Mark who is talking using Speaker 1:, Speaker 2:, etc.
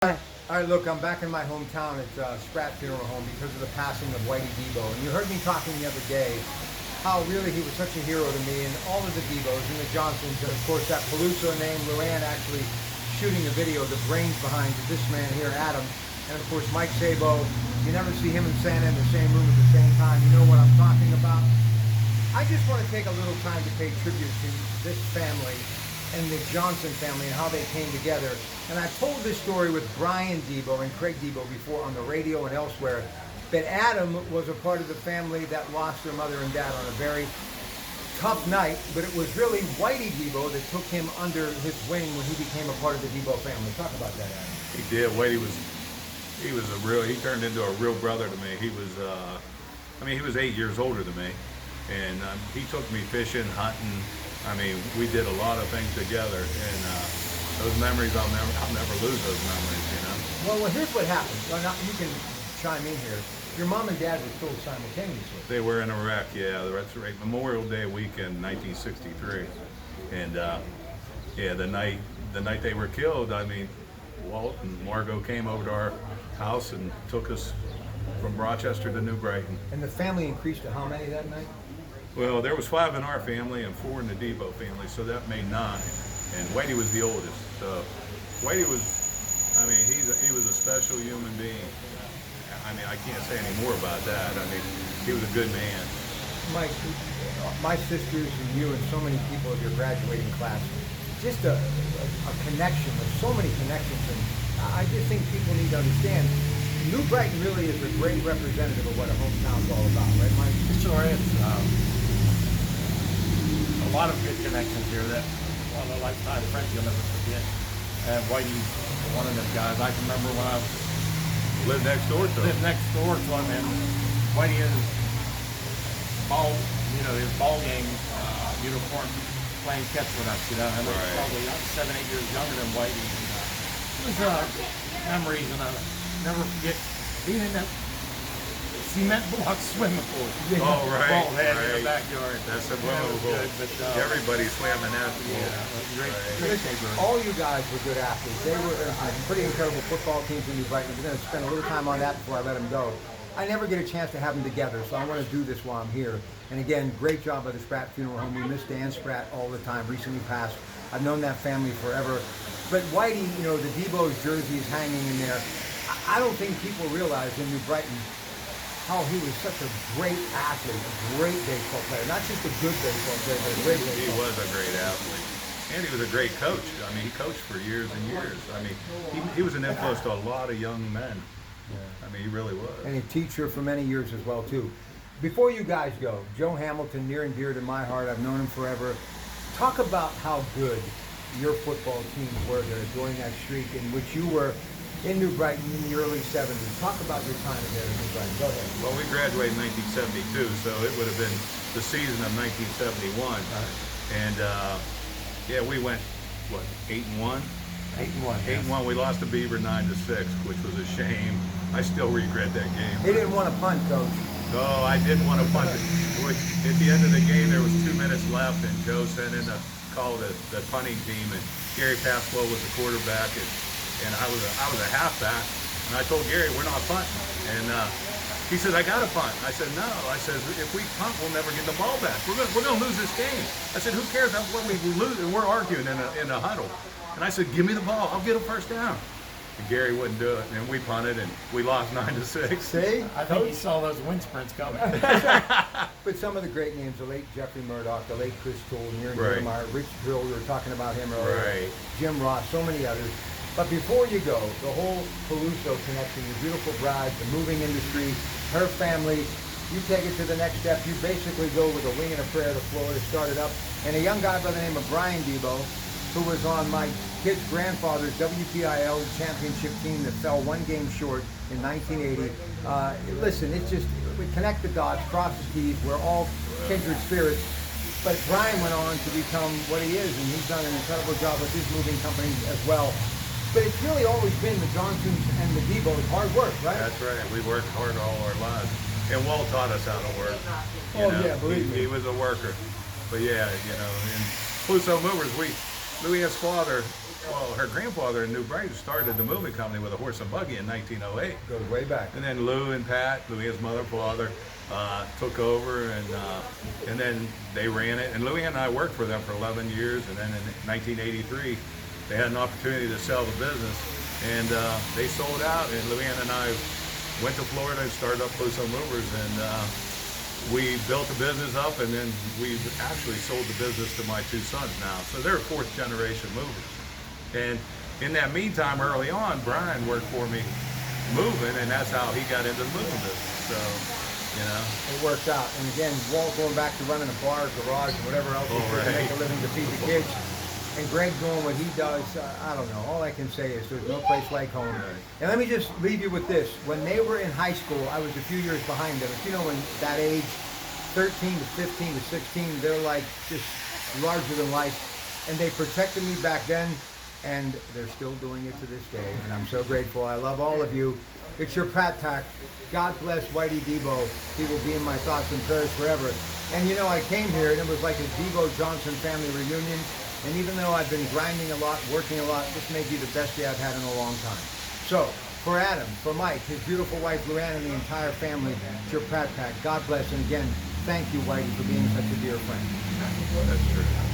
Speaker 1: All right, look, I'm back in my hometown at Spratt Funeral Home because of the passing of Whitey Debo. And you heard me talking the other day how really he was such a hero to me and all of the Debos and the Johnsons. And of course, that Peluso named Luann actually shooting the video, the brains behind this man here, Adam. And of course, Mike Sabo. You never see him and Santa in the same room at the same time. You know what I'm talking about. I just want to take a little time to pay tribute to this family and the Johnson family and how they came together. And I've told this story with Brian Debo and Craig Debo before on the radio and elsewhere, but Adam was a part of the family that lost their mother and dad on a very tough night, but it was really Whitey Debo that took him under his wing when he became a part of the Debo family. Talk about that, Adam.
Speaker 2: He did. He turned into a real brother to me. He was, he was 8 years older than me, and he took me fishing, hunting. We did a lot of things together, and those memories, I'll never lose those memories, you know.
Speaker 1: Well, here's what happened. Well, now, you can chime in here. Your mom and dad were killed simultaneously.
Speaker 2: They were in Iraq, yeah, that's right. Memorial Day weekend, 1963, and the night they were killed, Walt and Margot came over to our house and took us from Rochester to New Brighton.
Speaker 1: And the family increased to how many that night?
Speaker 2: Well, there was 5 in our family and 4 in the Debo family, so that made 9. And Whitey was the oldest. So Whitey was, he was a special human being. I can't say any more about that. He was a good man.
Speaker 1: Mike, my sisters and you and so many people of your graduating class, just a connection. There's so many connections, and I just think people need to understand New Brighton really is a great representative of what a hometown's all about, right, Mike?
Speaker 3: It sure is. A lot of good connections here that a lifetime friends you'll never forget. And Whitey's one of them guys. I can remember when I
Speaker 2: Lived next door to him.
Speaker 3: lived next door to him, and Whitey in his ball game uniform playing catch with us, you know. And I was probably 7, 8 years younger than Whitey. And, it was memories, and I'll never forget being in that cement block swimming pool.
Speaker 2: Oh, right.
Speaker 3: Ball head in
Speaker 2: right.
Speaker 3: the backyard.
Speaker 2: That's a
Speaker 3: Yeah, it was
Speaker 2: pool.
Speaker 3: good, but,
Speaker 2: Everybody swam in that pool.
Speaker 3: great
Speaker 1: Listen,
Speaker 3: neighborhood.
Speaker 1: all you guys were good athletes. They were pretty incredible football teams in New Brighton. We're going to spend a little time on that before I let them go. I never get a chance to have them together, so I want to do this while I'm here. And again, great job by the Spratt Funeral Home. We miss Dan Spratt all the time, recently passed. I've known that family forever. But Whitey, the Debo's jersey is hanging in there. I don't think people realize in New Brighton how he was such a great athlete, a great baseball player. Not just a good baseball player, but a great baseball player.
Speaker 2: He was a great athlete. And he was a great coach. He coached for years and years. He was an influence to a lot of young men. He really was.
Speaker 1: And a teacher for many years as well, too. Before you guys go, Joe Hamilton, near and dear to my heart. I've known him forever. Talk about how good your football teams were there during that streak in which you were in New Brighton in the early 70s. Talk about your time there in New Brighton. Go ahead.
Speaker 2: Well, we graduated in 1972, so it would have been the season of 1971. And we went 8-1.
Speaker 3: 8-1.
Speaker 2: 8-1. We lost to Beaver 9-6, which was a shame. I still regret that game.
Speaker 1: He didn't want to punt, Coach.
Speaker 2: No, I didn't want to punt it. At the end of the game, there was 2 minutes left, and Joe sent in to call the punting team, and Gary Pasquale was the quarterback, and I was a halfback, and I told Gary, we're not punting. And he said, I got to punt. I said, no. I said, if we punt, we'll never get the ball back. We're gonna lose this game. I said, who cares what we lose? And we're arguing in a huddle. And I said, give me the ball. I'll get a first down. And Gary wouldn't do it, and we punted, and we lost 9-6.
Speaker 1: See?
Speaker 3: I think he saw those wind sprints coming.
Speaker 1: But some of the great names, the late Jeffrey Murdoch, the late Chris Toole, near and dear to my Rich Drill, we were talking about him earlier.
Speaker 2: Right.
Speaker 1: Jim Ross, so many others. But before you go, the whole Peluso connection, your beautiful bride, the moving industry, her family, you take it to the next step. You basically go with a wing and a prayer to Florida, start it up. And a young guy by the name of Brian Debo, who was on my kid's grandfather's WPIL championship team that fell 1 game short in 1980. Listen, it's just, we connect the dots, cross the T's, we're all kindred spirits. But Brian went on to become what he is, and he's done an incredible job with his moving company as well. But it's really always been the Johnsons and the Debos, hard work, right?
Speaker 2: That's right. We worked hard all our lives. And Walt taught us how to work.
Speaker 1: Yeah, believe me.
Speaker 2: He was a worker. But and Peluso Movers, Louis' father Well, her grandfather in New Brighton started the moving company with a horse and buggy in 1908.
Speaker 1: Goes way back.
Speaker 2: And then Lou and Pat, Louisa's mother and father, took over, and then they ran it. And Louie and I worked for them for 11 years. And then in 1983, they had an opportunity to sell the business, and they sold out. And Louiana and I went to Florida and started up Pluso Movers, and we built the business up, and then we've actually sold the business to my two sons now. So they're fourth generation movers. And in that meantime, early on, Brian worked for me moving, and that's how he got into the moving business. So, you know.
Speaker 1: It worked out. And again, Walt going back to running a bar, garage, and whatever else he's doing to make a living to feed the kids. And Greg doing what he does, I don't know. All I can say is there's no place like home. And let me just leave you with this. When they were in high school, I was a few years behind them. You know, when that age, 13 to 15 to 16, they're like just larger than life. And they protected me back then, and they're still doing it to this day. And I'm so grateful. I love all of you. It's your Pat Pack. God bless Whitey Debo. He will be in my thoughts and prayers forever. And you know, I came here and it was like a Debo Johnson family reunion. And even though I've been grinding a lot, working a lot, this may be the best day I've had in a long time. So, for Adam, for Mike, his beautiful wife Luann, and the entire family, it's your Pat Pack. God bless. And again, thank you, Whitey, for being such a dear friend.
Speaker 2: That's true.